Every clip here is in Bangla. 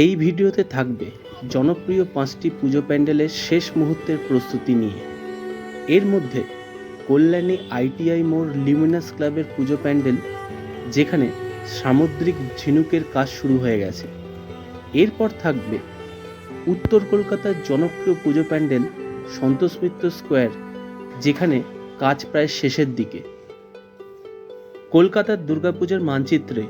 এই ভিডিওতে থাকবে জনপ্রিয় 5টি পুজো প্যান্ডেলের শেষ মুহূর্তের প্রস্তুতি নিয়ে। এর মধ্যে কল্যাণী আইটিআই মোড় লিউমিনাস ক্লাবের পুজো প্যান্ডেল, যেখানে সামুদ্রিক ঝিনুকের কাজ শুরু হয়ে গেছে। এরপর থাকবে উত্তর কলকাতার জনপ্রিয় পুজো প্যান্ডেল সন্তোষ মিত্র স্কোয়ার, যেখানে কাজ প্রায় শেষের দিকে। কলকাতার দুর্গাপুজোর মানচিত্রে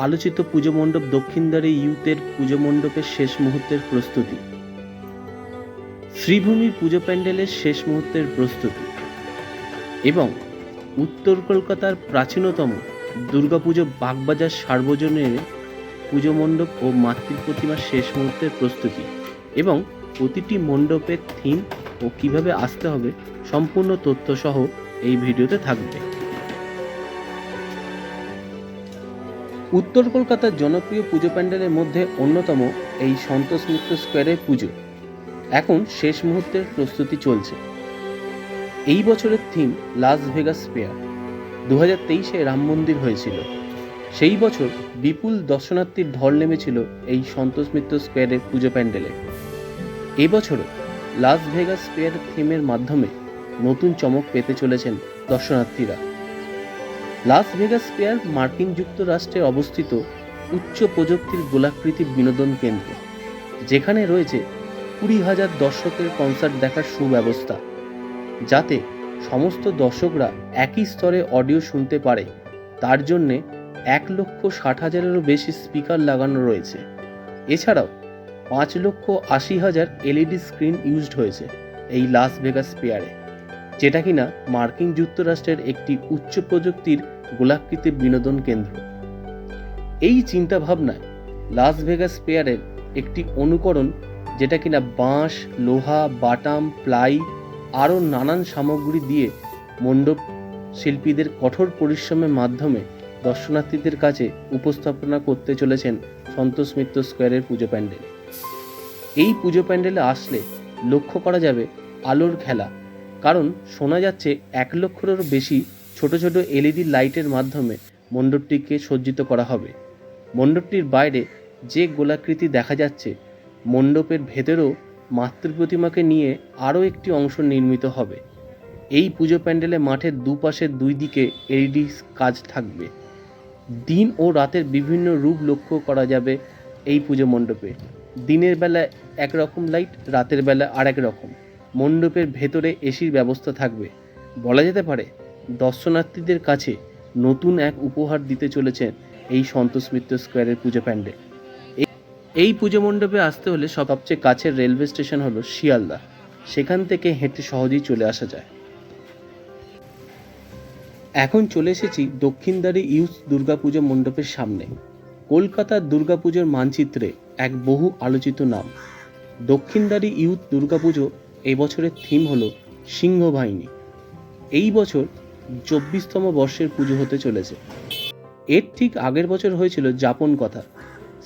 আলোচিত পুজো মণ্ডপ দক্ষিণদ্বারে ইউথের পুজো মণ্ডপের শেষ মুহূর্তের প্রস্তুতি। শ্রীভূমির পুজো প্যান্ডেলের শেষ মুহূর্তের প্রস্তুতি এবং উত্তর কলকাতার প্রাচীনতম দুর্গাপুজো বাগবাজার সার্বজনীন পুজো মণ্ডপ ও মাতৃ প্রতিমার শেষ মুহূর্তের প্রস্তুতি এবং প্রতিটি মণ্ডপের থিম ও কিভাবে আসতে হবে সম্পূর্ণ তথ্য সহ এই ভিডিওতে থাকবে। উত্তর কলকাতার জনপ্রিয় পুজো প্যান্ডেলের মধ্যে অন্যতম এই সন্তোষ মিত্র স্কোয়ারের পুজো এখন শেষ মুহূর্তের প্রস্তুতি চলছে। এই বছরের থিম লাস ভেগাস ফেয়ার। 2023-এ রাম মন্দির হয়েছিল। সেই বছর বিপুল দর্শনার্থীর ঢল নেমেছিল এই সন্তোষ মিত্র স্কোয়ারের পুজো প্যান্ডেলে। এবছরও লাস ভেগাস ফেয়ার থিমের মাধ্যমে নতুন চমক পেতে চলেছেন দর্শনার্থীরা। লাস ভেগাস ফেয়ার মার্কিন যুক্তরাষ্ট্রে অবস্থিত উচ্চ প্রযুক্তির গোলাকৃতি বিনোদন কেন্দ্র, যেখানে রয়েছে 20,000 দর্শকের কনসার্ট দেখার সুব্যবস্থা, যাতে সমস্ত দর্শকরা একই স্তরে অডিও শুনতে পারে। তার জন্যে 1,60,000-এরও বেশি স্পিকার লাগানো রয়েছে। এছাড়াও 5,80,000 এলইডি স্ক্রিন ইউজড হয়েছে এই লাস ভেগাস ফেয়ারে, যেটা কিনা মার্কিন যুক্তরাষ্ট্রের একটি উচ্চ প্রযুক্তির গোলাকৃতি বিনোদন কেন্দ্র। এই চিন্তা ভাবনায় লাস ভেগাস ফেয়ারের একটি অনুকরণ, যেটা কিনা বাঁশ, লোহা, বাটাম, প্লাই আরও নানান সামগ্রী দিয়ে মণ্ডপ শিল্পীদের কঠোর পরিশ্রমের মাধ্যমে দর্শনার্থীদের কাছে উপস্থাপনা করতে চলেছেন সন্তোষ মিত্র স্কোয়ারের পুজো প্যান্ডেল। এই পুজো প্যান্ডেলে আসলে লক্ষ্য করা যাবে আলোর খেলা, কারণ শোনা যাচ্ছে 1 লক্ষেরও বেশি ছোট ছোট এলইডি লাইটের মাধ্যমে মণ্ডপটিকে সজ্জিত করা হবে। মণ্ডপটির বাইরে যে গোলাকৃতি দেখা যাচ্ছে, মণ্ডপের ভেতরেও মাতৃ প্রতিমাকে নিয়ে আরও একটি অংশ নির্মিত হবে। এই পুজো প্যান্ডেলে মাঠের দুপাশের 2 দিকে এলইডি কাজ থাকবে। দিন ও রাতের বিভিন্ন রূপ লক্ষ্য করা যাবে এই পুজো মণ্ডপে। দিনের বেলা একরকম লাইট, রাতের বেলা আরেক রকম। মণ্ডপের ভেতরে এসির ব্যবস্থা থাকবে। বলা যেতে পারে দর্শনার্থীদের কাছে নতুন এক উপহার দিতে চলেছেন এই সন্তোষ মিত্র স্কোয়ারের পুজো প্যান্ডেল। এই পুজো মণ্ডপে আসতে হলে সবচেয়ে কাছের রেলওয়ে স্টেশন হলো শিয়ালদা। সেখান থেকে হেঁটে সহজেই চলে আসা যায়। এখন চলে এসেছি দক্ষিণদ্বারে ইউথ দুর্গাপুজো মণ্ডপের সামনে। কলকাতার দুর্গাপুজোর মানচিত্রে এক বহু আলোচিত নাম। দক্ষিণদ্বারে ইউথ দুর্গাপুজো এবছরের থিম হলো সিংহবাহিনী। এই বছর 24তম বর্ষের পুজো হতে চলেছে। এর ঠিক আগের বছর হয়েছিল যাপন কথা।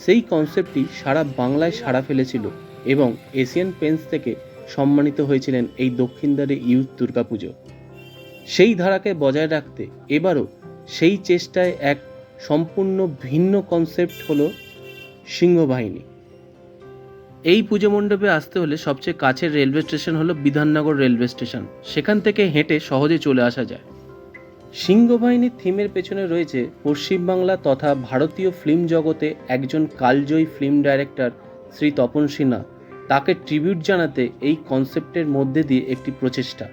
সেই কনসেপ্টটি সারা বাংলায় সাড়া ফেলেছিল এবং এশিয়ান পেন্টস থেকে সম্মানিত হয়েছিলেন এই দক্ষিণদ্বারে ইউথ দুর্গাপুজো। সেই ধারাকে বজায় রাখতে এবারও সেই চেষ্টায় এক সম্পূর্ণ ভিন্ন কনসেপ্ট হলো সিংহবাহিনী। এই পুজো মণ্ডপে আসতে হলে সবচেয়ে কাছের রেলওয়ে স্টেশন হলো বিধাননগর রেলওয়ে স্টেশন। সেখান থেকে হেঁটে সহজে চলে আসা যায়। সিংহবাহিনীর থিমের পেছনে রয়েছে পশ্চিমবাংলা তথা ভারতীয় ফিল্ম জগতে একজন কালজয়ী ফিল্ম ডাইরেক্টর শ্রী তপন সিনহা। তাকে ট্রিবিউট জানাতে এই কনসেপ্টের মধ্যে দিয়ে একটি প্রচেষ্টা।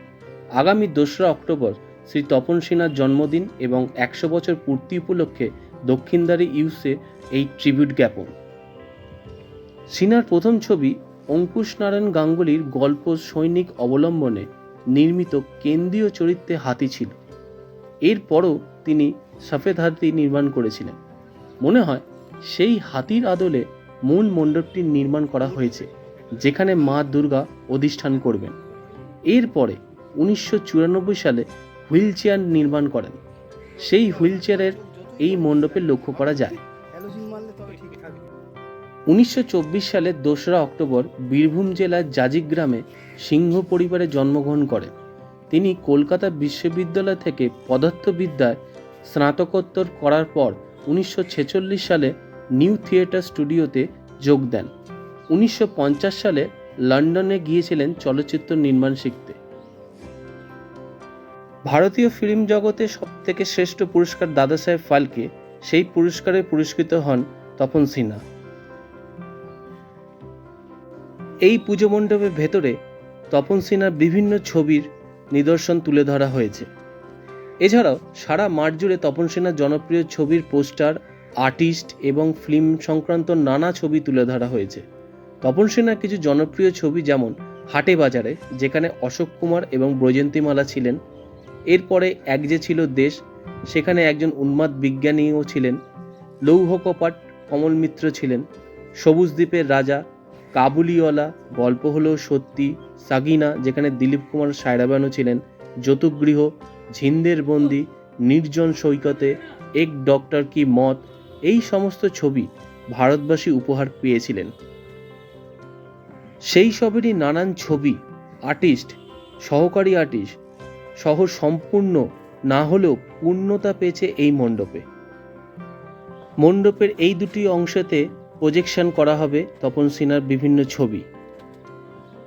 আগামী 2রা অক্টোবর শ্রী তপন সিনহার জন্মদিন এবং 100 বছর পূর্তি উপলক্ষে দক্ষিণদ্বারে ইউসে এই ট্রিবিউট জ্ঞাপন। সিনহার প্রথম ছবি অঙ্কুশ নারায়ণ গাঙ্গুলির গল্প সৈনিক অবলম্বনে নির্মিত কেন্দ্রীয় চরিত্রে হাতি ছিল। এরপরও তিনি সফেদ হাতি নির্মাণ করেছিলেন। মনে হয় সেই হাতির আদলে মূল মণ্ডপটি নির্মাণ করা হয়েছে, যেখানে মা দুর্গা অধিষ্ঠান করবেন। এরপরে 1994 সালে হুইল চেয়ার নির্মাণ করেন। সেই হুইল চেয়ারের এই মণ্ডপে লক্ষ্য করা যায়। 1924 সালের 2রা অক্টোবর বীরভূম জেলার জাজিক গ্রামে সিংহ পরিবারে জন্মগ্রহণ করেন। তিনি কলকাতা বিশ্ববিদ্যালয় থেকে পদার্থবিদ্যায় স্নাতকোত্তর করার পর 1946 সালে নিউ থিয়েটার স্টুডিওতে যোগ দেন। 1950 সালে লন্ডনে গিয়েছিলেন চলচ্চিত্র নির্মাণ শিখতে। ভারতীয় ফিল্ম জগতে সবথেকে শ্রেষ্ঠ পুরস্কার দাদাসাহেব ফালকে, সেই পুরস্কারে পুরস্কৃত হন তপন সিনহা। এই পুজো মণ্ডপের ভেতরে তপন সিনহার বিভিন্ন ছবির নিদর্শন তুলে ধরা হয়েছে। এছাড়াও সারা মাঠ জুড়ে তপন সিনহার জনপ্রিয় ছবির পোস্টার, আর্টিস্ট এবং ফিল্ম সংক্রান্ত নানা ছবি তুলে ধরা হয়েছে। তপন সিনহার কিছু জনপ্রিয় ছবি যেমন হাটে বাজারে, যেখানে অশোক কুমার এবং বৈজয়ন্তীমালা ছিলেন। এরপরে এক যে ছিল দেশ, সেখানে একজন উন্মাদ বিজ্ঞানীও ছিলেন। লৌহ কপাট, কমল মিত্র ছিলেন। সবুজ দ্বীপের রাজা, কাবুলিওয়ালা, গল্প হলো সত্যি, সাগিনা, যেখানে দিলীপ কুমার সায়রা বানু ছিলেন। যৌতুকগৃহ, ঝিন্দের বন্দি, নির্জন সৈকতে, এক ডক্টর কি মত, এই সমস্ত ছবি ভারতবাসী উপহার পেয়েছিলেন। সেই সবেরই নানান ছবি, আর্টিস্ট, সহকারী আর্টিস্ট সহ সম্পূর্ণ না হলেও পূর্ণতা পেয়েছে এই মণ্ডপে। মণ্ডপের এই দুটি অংশেতে প্রজেকশন করা হবে তপন সিনহার বিভিন্ন ছবি,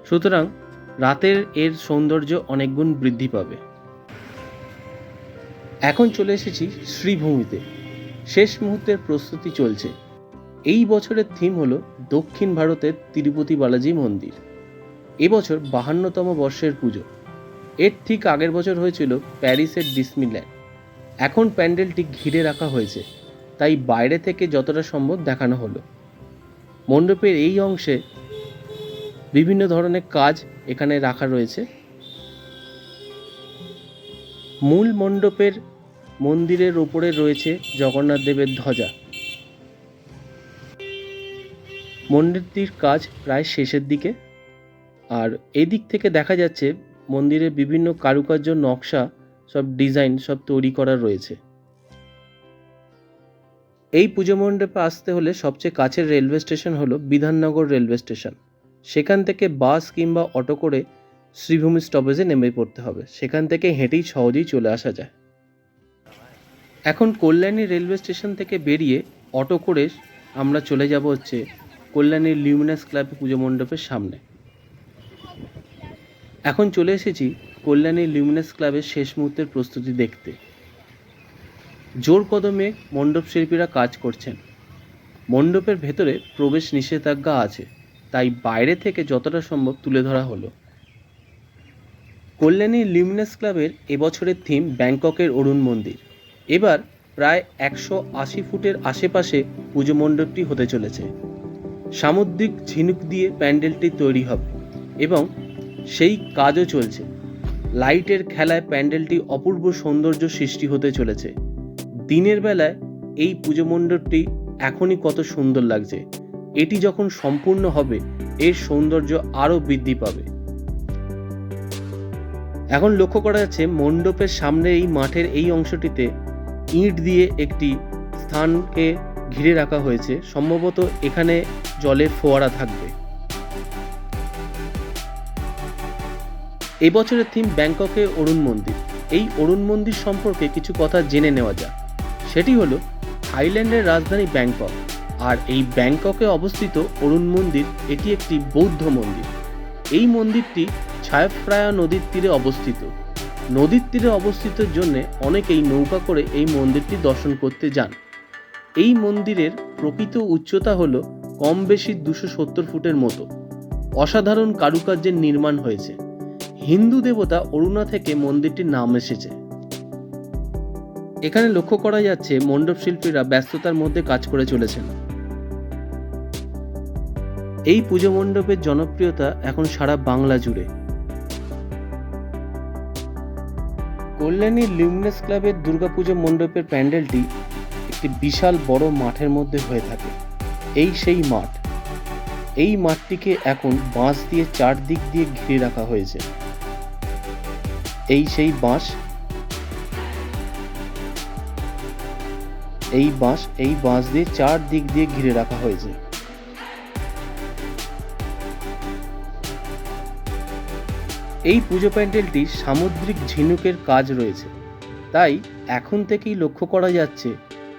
সুতরাং রাতের এর সৌন্দর্য অনেক গুণ বৃদ্ধি পাবে। এখন চলে এসেছি শ্রীভূমিতে। শেষ মুহূর্তের প্রস্তুতি চলছে। এই বছরের থিম হলো দক্ষিণ ভারতের তিরুপতি বালাজি মন্দির। এবছর 52তম বর্ষের পুজো। এর ঠিক আগের বছর হয়েছিল প্যারিসের ডিসনিল্যান্ড। এখন প্যান্ডেলটি ঘিরে রাখা হয়েছে, তাই বাইরে থেকে যতটা সম্ভব দেখানো হলো। মণ্ডপের এই অংশে বিভিন্ন ধরনের কাজ এখানে রাখা রয়েছে। মূল মণ্ডপের মন্দিরের ওপরে রয়েছে জগন্নাথ দেবের ধ্বজা। মন্দিরটির কাজ প্রায় শেষের দিকে, আর এদিক থেকে দেখা যাচ্ছে মন্দিরের বিভিন্ন কারুকার্য, নকশা, সব ডিজাইন সব তৈরি করা রয়েছে। এই পুজো মণ্ডপে আসতে হলে সবচেয়ে কাছের রেলওয়ে স্টেশন হলো বিধাননগর রেলওয়ে স্টেশন। সেখান থেকে বাস কিংবা অটো করে শ্রীভূমি স্টপেজে নেমে পড়তে হবে। সেখান থেকে হেঁটেই সহজেই চলে আসা যায়। এখন কল্যাণী রেলওয়ে স্টেশন থেকে বেরিয়ে অটো করে আমরা চলে যাব হচ্ছে কল্যাণীর লিউমিনাস ক্লাব পুজো মণ্ডপের সামনে। এখন চলে এসেছি কল্যাণীর লিউমিনাস ক্লাবের শেষ মুহূর্তের প্রস্তুতি দেখতে। জোর কদমে মণ্ডপ শিল্পীরা কাজ করছেন। মণ্ডপের ভেতরে প্রবেশ নিষেধাজ্ঞা আছে, তাই বাইরে থেকে যতটা সম্ভব তুলে ধরা হলো। কল্যাণী লিউমিনাস ক্লাবের এবছরের থিম ব্যাংককের অরুণ মন্দির। এবার প্রায় 180 ফুটের আশেপাশে পুজো মণ্ডপটি হতে চলেছে। সামুদ্রিক ঝিনুক দিয়ে প্যান্ডেলটি তৈরি হবে এবং সেই কাজও চলছে। লাইটের খেলায় প্যান্ডেলটি অপূর্ব সৌন্দর্য সৃষ্টি হতে চলেছে। দিনের বেলায় এই পুজো মণ্ডপটি এখনই কত সুন্দর লাগছে, এটি যখন সম্পূর্ণ হবে এর সৌন্দর্য আরও বৃদ্ধি পাবে। এখন লক্ষ্য করা যাচ্ছে মণ্ডপের সামনে এই মাঠের এই অংশটিতে ইট দিয়ে একটি স্থানকে ঘিরে রাখা হয়েছে। সম্ভবত এখানে জলের ফোয়ারা থাকবে। এবছরের থিম ব্যাংককে অরুণ মন্দির। এই অরুণ মন্দির সম্পর্কে কিছু কথা জেনে নেওয়া যাক। সেটি হলো থাইল্যান্ডের রাজধানী ব্যাংকক, আর এই ব্যাংককে অবস্থিত অরুণ মন্দির এটি একটি বৌদ্ধ মন্দির। এই মন্দিরটি ছায়াপ্রায়া নদীর তীরে অবস্থিত। নদীর তীরে অবস্থিতের জন্য অনেকেই নৌকা করে এই মন্দিরটি দর্শন করতে যান। এই মন্দিরের প্রকৃত উচ্চতা হলো কম বেশি 270 ফুটের মতো। অসাধারণ কারুকার্যের নির্মাণ হয়েছে। হিন্দু দেবতা অরুণা থেকে মন্দিরটির নাম এসেছে। এখানে লক্ষ্য করা যাচ্ছে মণ্ডপ শিল্পীরা ব্যস্ততার মধ্যে কাজ করে চলেছেন। এই পুজো মণ্ডপের জনপ্রিয়তা এখন সারা বাংলা জুড়ে। কল্যাণী লিউমিনাস ক্লাবের দুর্গাপুজো মণ্ডপের প্যান্ডেলটি একটি বিশাল বড় মাঠের মধ্যে হয়ে থাকে। এই সেই মাঠ। এই মাঠটিকে এখন বাঁশ দিয়ে চারদিক দিয়ে ঘিরে রাখা হয়েছে। এই সেই বাঁশ, এই বাঁশ দিয়ে চারদিক দিয়ে ঘিরে রাখা হয়েছে। এই পুজো প্যান্ডেলটি সামুদ্রিক ঝিনুকের কাজ রয়েছে, তাই এখন থেকেই লক্ষ্য করা যাচ্ছে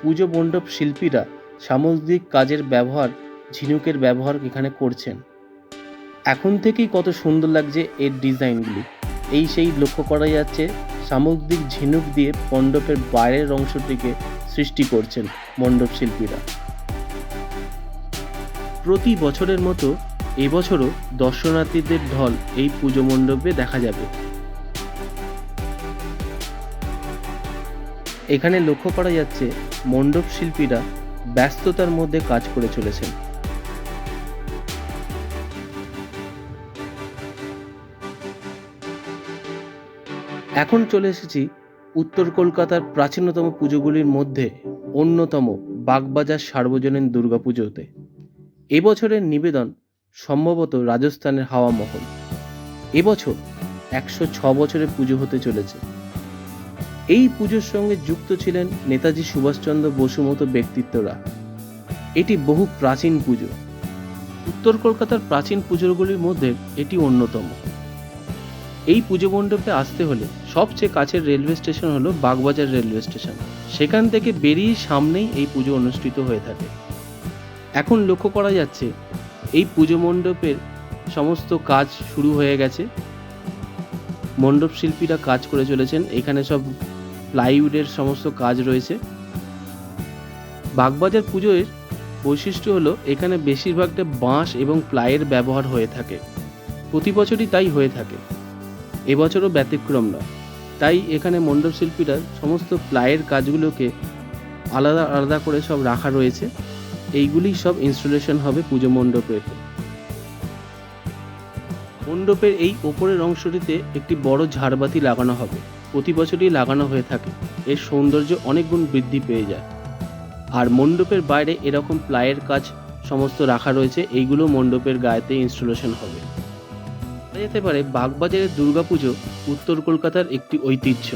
পুজো মণ্ডপ শিল্পীরা সামুদ্রিক কাজের ব্যবহার ঝিনুকের ব্যবহার এখানে করছেন। এখন থেকেই কত সুন্দর লাগছে এর ডিজাইনগুলি। এই সেই লক্ষ্য করা যাচ্ছে সামুদ্রিক ঝিনুক দিয়ে মণ্ডপের বাইরের অংশটিকে সৃষ্টি করছেন মণ্ডপ শিল্পীরা। প্রতি বছরের মতো এবছরও দর্শনার্থীদের ঢল এই পুজো মণ্ডপে দেখা যাবে। এখানে লক্ষ্য করা যাচ্ছে মণ্ডপ শিল্পীরা ব্যস্ততার মধ্যে কাজ করে চলেছেন। এখন চলে এসেছি উত্তর কলকাতার প্রাচীনতম পুজোগুলির মধ্যে অন্যতম বাগবাজার সার্বজনীন দুর্গাপুজোতে। এবছরের নিবেদন সম্ভবত রাজস্থানের হাওয়া মহল। এবছর 106 বছরের পুজো হতে চলেছে। এই পুজোর সঙ্গে যুক্ত ছিলেন নেতাজি সুভাষচন্দ্র বসু মতো ব্যক্তিত্বরা। এটি বহু প্রাচীন পুজো। উত্তর কলকাতার প্রাচীন পুজোগুলির মধ্যে এটি অন্যতম। এই পুজো মণ্ডপে আসতে হলে সবচেয়ে কাছের রেলওয়ে স্টেশন হলো বাগবাজার রেলওয়ে স্টেশন। সেখান থেকে বেরিয়ে সামনেই এই পুজো অনুষ্ঠিত হয়ে থাকে। এখন লক্ষ্য করা যাচ্ছে এই পুজো মণ্ডপের সমস্ত কাজ শুরু হয়ে গেছে। মণ্ডপ শিল্পীরা কাজ করে চলেছেন। এখানে সব প্লাইউডের সমস্ত কাজ রয়েছে। বাগবাজার পুজোর বৈশিষ্ট্য হলো এখানে বেশিরভাগটা বাঁশ এবং প্লাইয়ের ব্যবহার হয়ে থাকে। প্রতি বছরই তাই হয়ে থাকে, এবছরও ব্যতিক্রম নয়। তাই এখানে মণ্ডপ শিল্পীরা সমস্ত প্লাইয়ের কাজগুলোকে আলাদা আলাদা করে সব রাখা রয়েছে। এইগুলি সব ইনস্টলেশন হবে পুজো মণ্ডপের। মণ্ডপের এই ওপরের অংশটিতে একটি বড় ঝাড়বাতি লাগানো হবে। প্রতি বছরই লাগানো হয়ে থাকে। এর সৌন্দর্য অনেক গুণ বৃদ্ধি পেয়ে যায়। আর মণ্ডপের বাইরে এরকম প্লাইয়ের কাজ সমস্ত রাখা রয়েছে। এইগুলো মণ্ডপের গায়েতে ইনস্টলেশন হবে। বলা যেতে পারে বাগবাজারের দুর্গাপুজো উত্তর কলকাতার একটি ঐতিহ্য।